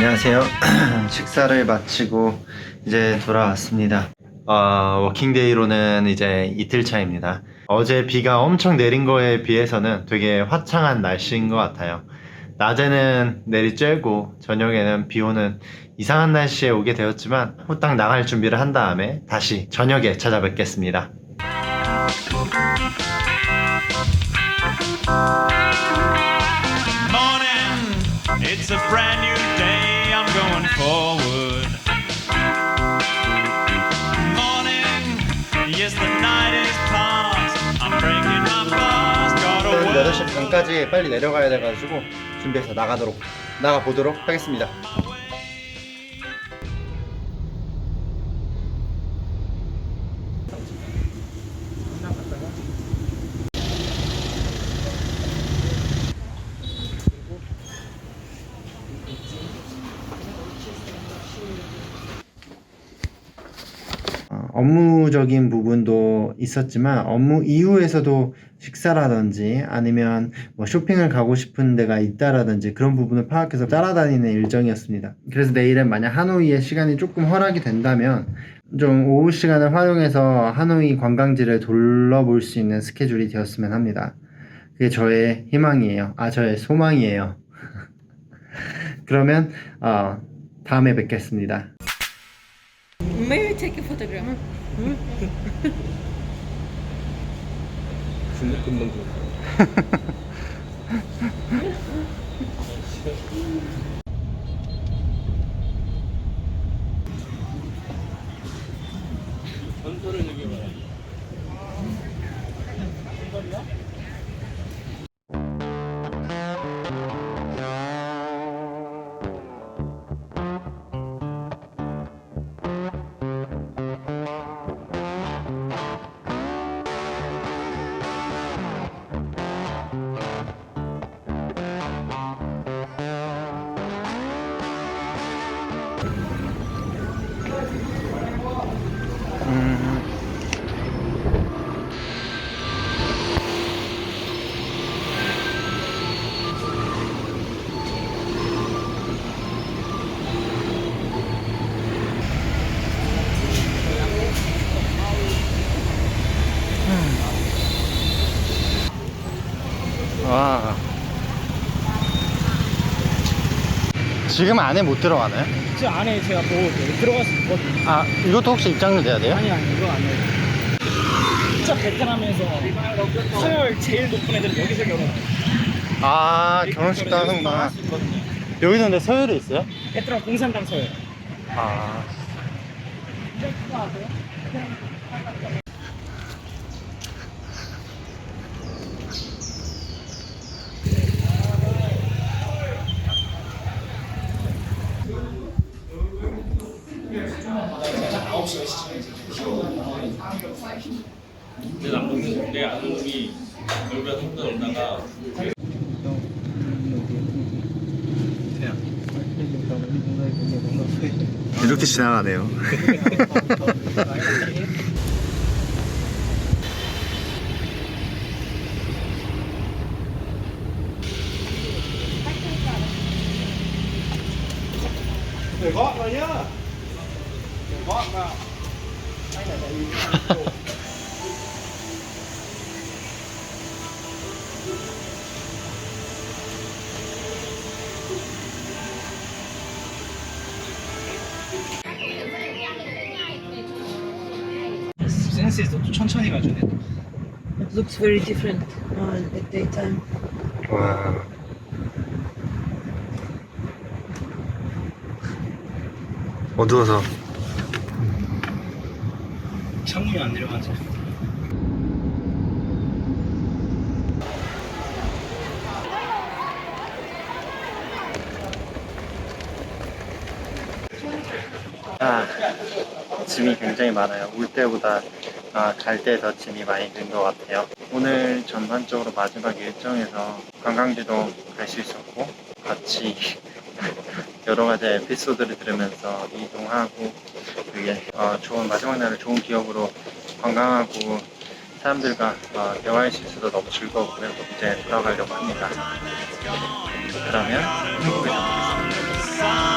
안녕하세요. 식사를 마치고 이제 돌아왔습니다. 워킹데이로는 이제 이틀 차입니다. 어제 비가 엄청 내린 거에 비해서는 되게 화창한 날씨인 것 같아요. 낮에는 내리 쬐고 저녁에는 비 오는 이상한 날씨에 오게 되었지만 후딱 나갈 준비를 한 다음에 다시 저녁에 찾아뵙겠습니다. It's a brand new day, I'm going forward. Morning, yes the night is past. I'm breaking my fast, gotta work. 8시 반까지 빨리 내려가야 돼가지고 준비해서 나가보도록 하겠습니다. 업무적인 부분도 있었지만 업무 이후에서도 식사라든지 아니면 뭐 쇼핑을 가고 싶은 데가 있다라든지 그런 부분을 파악해서 따라다니는 일정이었습니다. 그래서 내일은 만약 하노이에 시간이 조금 허락이 된다면 좀 오후 시간을 활용해서 하노이 관광지를 둘러볼 수 있는 스케줄이 되었으면 합니다. 그게 저의 희망이에요. 저의 소망이에요. 그러면 다음에 뵙겠습니다. May we take a photograph? 와. 지금 안에 못 들어가나요? 저 안에 제가 보고 들어갈 수 있거든요. 이것도 혹시 입장료 내야 돼요? 아니 이거 안 해요. 진짜 베트남에서 서열 제일 높은 애들은 여기서 결혼해요. 결혼식도 하는구나. 할수 있거든요. 여기서 근데 서열이 있어요? 베트남 공산당 서열. 내 아는 놈이 얼굴에 속도 놀다가 이렇게 지나가네요. Để gót vào nhá. Để gót vào. Anh là tại vì 센스에서 또 천천히 가주네. It looks very different at daytime. 와. 어두워서. 창문이 안 내려가지. 짐이 굉장히 많아요. 올 때보다 갈 때 더 짐이 많이 든 것 같아요. 오늘 전반적으로 마지막 일정에서 관광지도 갈 수 있었고 같이 여러 가지 에피소드를 들으면서 이동하고 되게 좋은 마지막 날을 좋은 기억으로 관광하고 사람들과 대화할 수 있어서 너무 즐거웠고요. 이제 돌아가려고 합니다. 그러면 행복해져 보겠습니다.